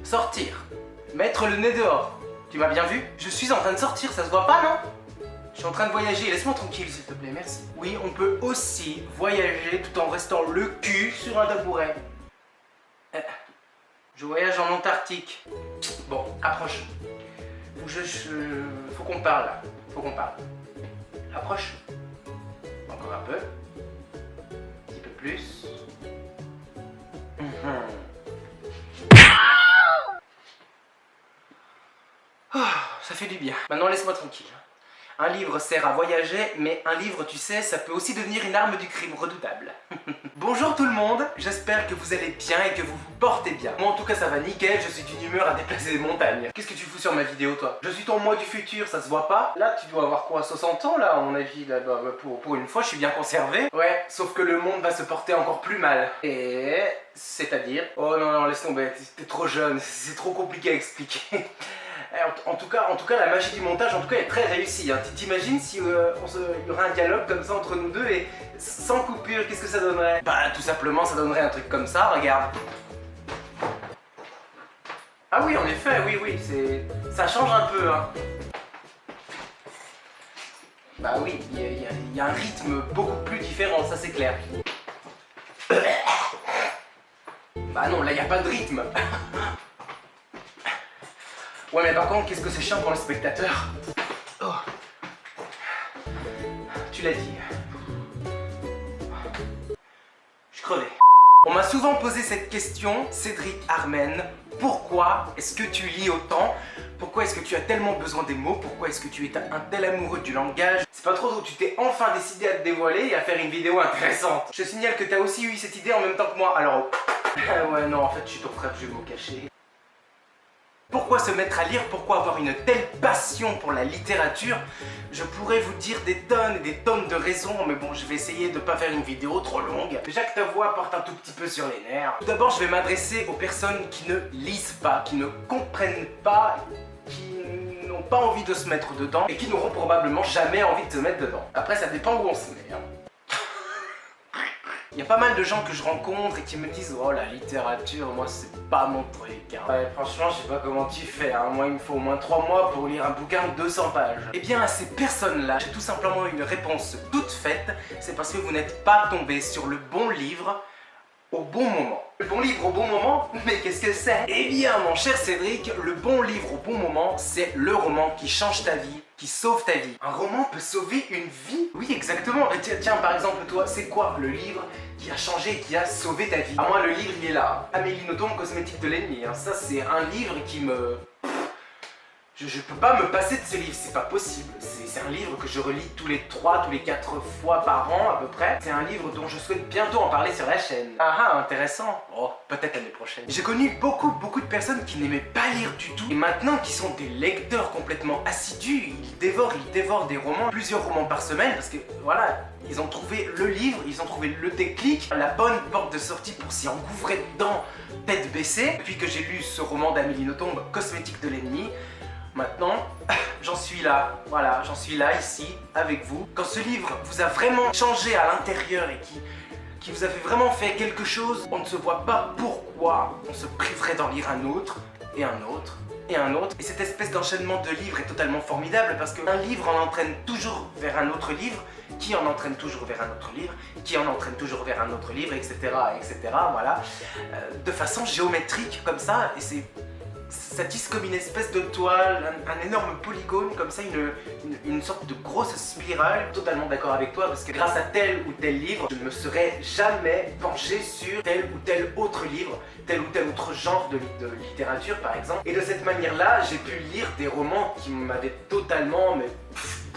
Sortir. Mettre le nez dehors. Tu m'as bien vu? Je suis en train de sortir, ça se voit pas, non? Je suis en train de voyager, laisse-moi tranquille s'il te plaît, merci. Oui, on peut aussi voyager tout en restant le cul sur un tabouret. Je voyage en Antarctique. Bon, approche. Faut qu'on parle là. Faut qu'on parle. Approche. Encore un peu. Un petit peu plus. Oh, ça fait du bien. Maintenant laisse-moi tranquille. Un livre sert à voyager, mais un livre, tu sais, ça peut aussi devenir une arme du crime redoutable. Bonjour tout le monde, j'espère que vous allez bien et que vous vous portez bien. Moi en tout cas ça va nickel, je suis d'une humeur à déplacer des montagnes. Qu'est-ce que tu fous sur ma vidéo toi? Je suis ton moi du futur, ça se voit pas? Là tu dois avoir quoi, 60 ans là à mon avis, là, pour une fois je suis bien conservé. Ouais, sauf que le monde va se porter encore plus mal. Et... c'est-à-dire... Oh non, laisse tomber, t'es trop jeune, c'est trop compliqué à expliquer. En tout cas, la magie du montage, en tout cas, est très réussie. Hein. T'imagines si il y aurait un dialogue comme ça entre nous deux et sans coupure, qu'est-ce que ça donnerait? Bah, tout simplement, ça donnerait un truc comme ça, regarde. Ah oui, en effet, oui, ça change un peu, hein. Bah oui, il y a un rythme beaucoup plus différent, ça c'est clair. Bah non, là, il n'y a pas de rythme. Ouais mais par contre, qu'est-ce que c'est chiant pour les spectateurs. Oh. Tu l'as dit. Je crevais. On m'a souvent posé cette question, Cédric Armen. Pourquoi est-ce que tu lis autant? Pourquoi est-ce que tu as tellement besoin des mots? Pourquoi est-ce que tu es un tel amoureux du langage? C'est pas trop tôt, tu t'es enfin décidé à te dévoiler et à faire une vidéo intéressante. Je te signale que tu as aussi eu cette idée en même temps que moi, alors... ouais non, en fait je suis ton frère, je vais me cacher. Pourquoi se mettre à lire? Pourquoi avoir une telle passion pour la littérature? Je pourrais vous dire des tonnes et des tonnes de raisons, mais bon, je vais essayer de ne pas faire une vidéo trop longue. Déjà que ta voix porte un tout petit peu sur les nerfs. Tout d'abord, je vais m'adresser aux personnes qui ne lisent pas, qui ne comprennent pas, qui n'ont pas envie de se mettre dedans et qui n'auront probablement jamais envie de se mettre dedans. Après, ça dépend où on se met. Hein. Il y a pas mal de gens que je rencontre et qui me disent « Oh la littérature, moi c'est pas mon truc hein. ». Ouais, franchement, je sais pas comment tu fais, hein. Moi il me faut au moins 3 mois pour lire un bouquin de 200 pages. Eh bien à ces personnes-là, j'ai tout simplement une réponse toute faite, c'est parce que vous n'êtes pas tombé sur le bon livre au bon moment. Le bon livre au bon moment? Mais qu'est-ce que c'est? Eh bien mon cher Cédric, le bon livre au bon moment, c'est le roman qui change ta vie, qui sauve ta vie. Un roman peut sauver une vie? Oui exactement. Et tiens par exemple toi, c'est quoi le livre qui a changé et qui a sauvé ta vie? À moi le livre il est là. Amélie Nothomb, Cosmétique de l'ennemi. Hein. Ça c'est un livre qui me... Je peux pas me passer de ce livre, c'est pas possible. C'est un livre que je relis tous les 3, tous les 4 fois par an à peu près. C'est un livre dont je souhaite bientôt en parler sur la chaîne. Ah intéressant. Oh, peut-être l'année prochaine. J'ai connu beaucoup de personnes qui n'aimaient pas lire du tout. Et maintenant qui sont des lecteurs complètement assidus, ils dévorent des romans, plusieurs romans par semaine. Parce que voilà, ils ont trouvé le livre, ils ont trouvé le déclic, la bonne porte de sortie pour s'y engouffrer dedans, tête baissée. Depuis que j'ai lu ce roman d'Amélie Nothomb, Cosmétique de l'ennemi, maintenant, j'en suis là, voilà, j'en suis là, ici, avec vous. Quand ce livre vous a vraiment changé à l'intérieur et qui vous a vraiment fait quelque chose, on ne se voit pas pourquoi on se priverait d'en lire un autre, et un autre, et un autre. Et cette espèce d'enchaînement de livres est totalement formidable parce qu'un livre en entraîne toujours vers un autre livre, qui en entraîne toujours vers un autre livre, qui en entraîne toujours vers un autre livre, etc., etc., voilà. De façon géométrique, comme ça, et ça tisse comme une espèce de toile, un énorme polygone, comme ça, une sorte de grosse spirale. Totalement d'accord avec toi, parce que grâce à tel ou tel livre, je ne me serais jamais penché sur tel ou tel autre livre, tel ou tel autre genre de littérature, par exemple. Et de cette manière-là, j'ai pu lire des romans qui m'avaient totalement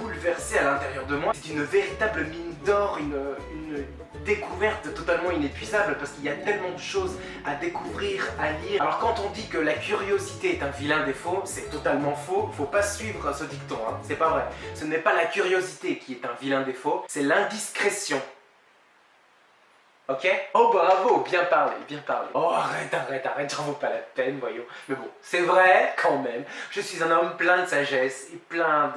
bouleversé à l'intérieur de moi. C'est une véritable mine d'or, une découverte totalement inépuisable parce qu'il y a tellement de choses à découvrir, à lire. Alors quand on dit que la curiosité est un vilain défaut, c'est totalement faux. Faut pas suivre ce dicton, hein. C'est pas vrai. Ce n'est pas la curiosité qui est un vilain défaut, c'est l'indiscrétion. Ok? Oh bravo, bien parlé, bien parlé. Oh arrête, j'en vaut pas la peine, voyons. Mais bon, c'est vrai quand même. Je suis un homme plein de sagesse et plein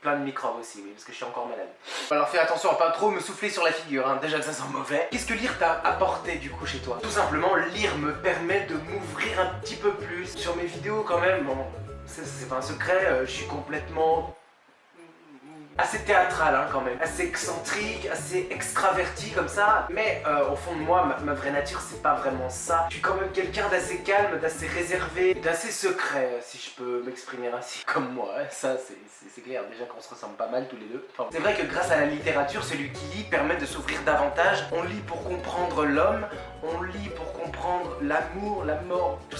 plein de microbes aussi, oui, parce que je suis encore malade. Alors fais attention à pas trop me souffler sur la figure, hein, déjà que ça sent mauvais. Qu'est-ce que lire t'a apporté du coup chez toi? Tout simplement, lire me permet de m'ouvrir un petit peu plus. Sur mes vidéos quand même, bon, c'est pas un secret, je suis complètement... assez théâtral hein, quand même, assez excentrique, assez extraverti comme ça, mais au fond de moi, ma vraie nature c'est pas vraiment ça. Je suis quand même quelqu'un d'assez calme, d'assez réservé, d'assez secret, si je peux m'exprimer ainsi comme moi, ça c'est clair, déjà qu'on se ressemble pas mal tous les deux. Enfin, c'est vrai que grâce à la littérature, celui qui lit permet de s'ouvrir davantage. On lit pour comprendre l'homme, on lit pour comprendre l'amour, la mort, toutes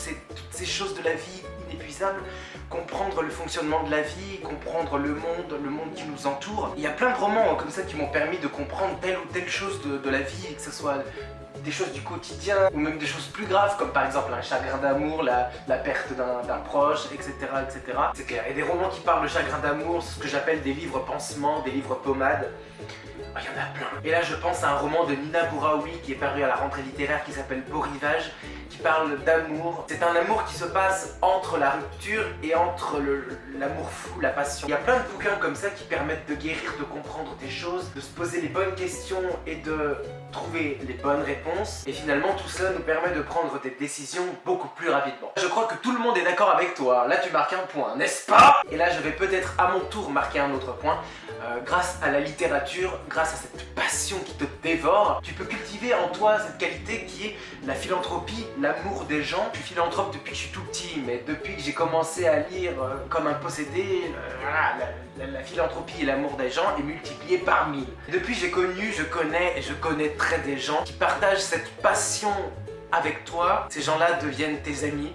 ces choses de la vie inépuisables, comprendre le fonctionnement de la vie, comprendre le monde qui nous entoure. Il y a plein de romans comme ça qui m'ont permis de comprendre telle ou telle chose de la vie, que ce soit des choses du quotidien ou même des choses plus graves comme par exemple un chagrin d'amour, la perte d'un proche, etc. etc. C'est clair. Et des romans qui parlent de chagrin d'amour, ce que j'appelle des livres pansements, des livres pommades. Il y en a plein. Et là je pense à un roman de Nina Bouraoui qui est paru à la rentrée littéraire qui s'appelle Beau Rivage, qui parle d'amour. C'est un amour qui se passe entre la rupture et entre l'amour fou, la passion. Il y a plein de bouquins comme ça qui permettent de guérir, de comprendre des choses, de se poser les bonnes questions et de trouver les bonnes réponses. Et finalement tout cela nous permet de prendre des décisions beaucoup plus rapidement. Je crois que tout le monde est d'accord avec toi. Là tu marques un point, n'est-ce pas? Et là je vais peut-être à mon tour marquer un autre point. Grâce à la littérature, grâce à cette passion qui te dévore, tu peux cultiver en toi cette qualité qui est la philanthropie, l'amour des gens. Je suis philanthrope depuis que je suis tout petit, mais depuis que j'ai commencé à lire comme un possédé, la philanthropie et l'amour des gens est multiplié par 1000. Depuis je connaîtrai des gens qui partagent cette passion avec toi. Ces gens-là deviennent tes amis.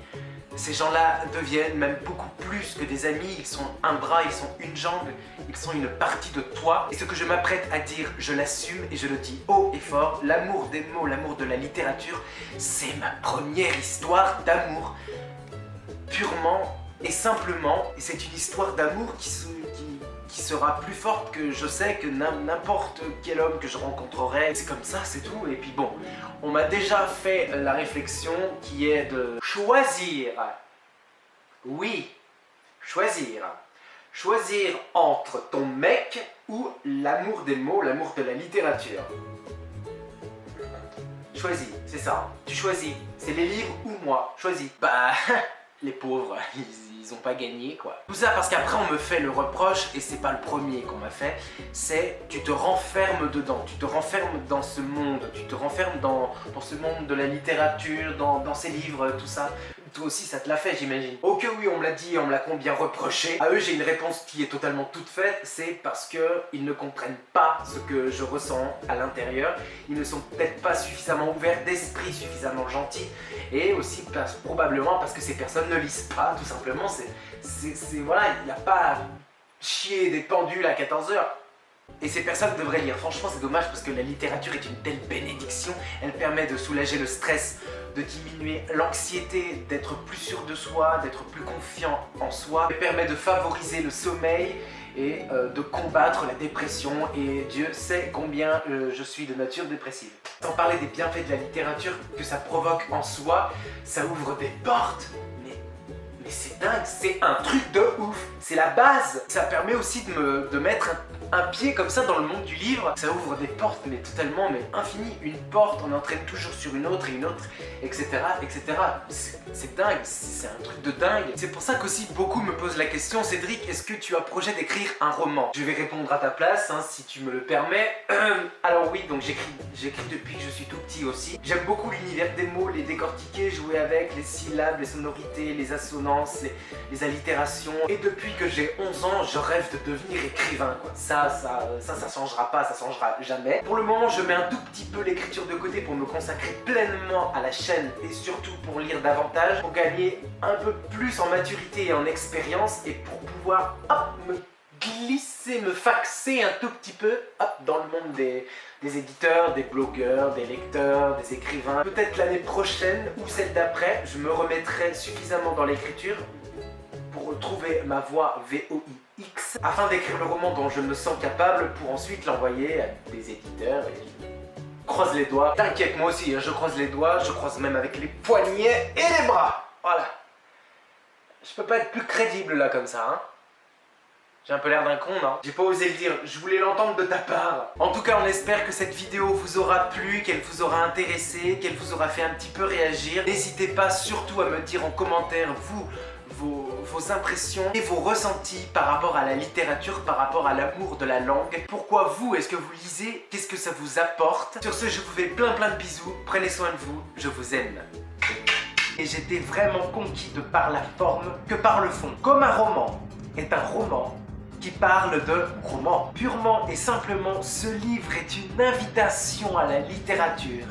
Ces gens-là deviennent même beaucoup plus que des amis, ils sont un bras, ils sont une jambe, ils sont une partie de toi. Et ce que je m'apprête à dire, je l'assume et je le dis haut et fort, l'amour des mots, l'amour de la littérature, c'est ma première histoire d'amour. Purement et simplement, et c'est une histoire d'amour qui sera plus forte que je sais que n'importe quel homme que je rencontrerai. C'est comme ça, c'est tout. Et puis bon, on m'a déjà fait la réflexion qui est de choisir. Oui, choisir. Choisir entre ton mec ou l'amour des mots, l'amour de la littérature. Choisis, c'est ça. Tu choisis. C'est les livres ou moi. Choisis. Bah, les pauvres, ils ont pas gagné quoi. Tout ça parce qu'après on me fait le reproche, et c'est pas le premier qu'on m'a fait, c'est tu te renfermes dedans, tu te renfermes dans ce monde, tu te renfermes dans ce monde de la littérature, dans ces livres, tout ça. Toi aussi ça te l'a fait j'imagine. Oh que oui, on me l'a dit, on me l'a combien reproché. À eux j'ai une réponse qui est totalement toute faite, c'est parce que ils ne comprennent pas ce que je ressens à l'intérieur. Ils ne sont peut-être pas suffisamment ouverts d'esprit, suffisamment gentils, et aussi probablement parce que ces personnes ne lisent pas, tout simplement. Voilà, il n'y a pas chier des pendules à 14h. Et ces personnes devraient lire. Franchement c'est dommage parce que la littérature est une telle bénédiction. Elle permet de soulager le stress, de diminuer l'anxiété, d'être plus sûr de soi, d'être plus confiant en soi. Elle permet de favoriser le sommeil et de combattre la dépression. Et Dieu sait combien je suis de nature dépressive. Sans parler des bienfaits de la littérature que ça provoque en soi, ça ouvre des portes. Mais c'est dingue, c'est un truc de ouf. C'est la base. Ça permet aussi de mettre un pied comme ça dans le monde du livre. Ça ouvre des portes, mais totalement, mais infinies. Une porte, on entraîne toujours sur une autre, etc. etc. C'est dingue, c'est un truc de dingue. C'est pour ça qu'aussi beaucoup me posent la question, Cédric, est-ce que tu as projet d'écrire un roman? Je vais répondre à ta place, hein, si tu me le permets. Alors oui, donc j'écris depuis que je suis tout petit aussi. J'aime beaucoup l'univers des mots, les décortiquer, jouer avec, les syllabes, les sonorités, les assonances, les allitérations. Et depuis que j'ai 11 ans, je rêve de devenir écrivain, quoi. Ça changera pas, ça changera jamais. Pour le moment, je mets un tout petit peu l'écriture de côté pour me consacrer pleinement à la chaîne et surtout pour lire davantage, pour gagner un peu plus en maturité et en expérience et pour pouvoir me glisser, me faxer un tout petit peu dans le monde des éditeurs, des blogueurs, des lecteurs, des écrivains. Peut-être l'année prochaine ou celle d'après, je me remettrai suffisamment dans l'écriture pour retrouver ma voix VOIX afin d'écrire le roman dont je me sens capable pour ensuite l'envoyer à des éditeurs et croise les doigts. T'inquiète, moi aussi, hein, je croise les doigts, je croise même avec les poignets et les bras. Voilà. Je peux pas être plus crédible là comme ça, hein. J'ai un peu l'air d'un con, non? J'ai pas osé le dire, je voulais l'entendre de ta part. En tout cas, on espère que cette vidéo vous aura plu, qu'elle vous aura intéressé, qu'elle vous aura fait un petit peu réagir. N'hésitez pas surtout à me dire en commentaire, vos impressions et vos ressentis par rapport à la littérature, par rapport à l'amour de la langue. Pourquoi vous, est-ce que vous lisez? Qu'est-ce que ça vous apporte? Sur ce, je vous fais plein de bisous. Prenez soin de vous, je vous aime. Et j'étais vraiment conquis de par la forme que par le fond. Comme un roman est un roman qui parle de roman. Purement et simplement, ce livre est une invitation à la littérature.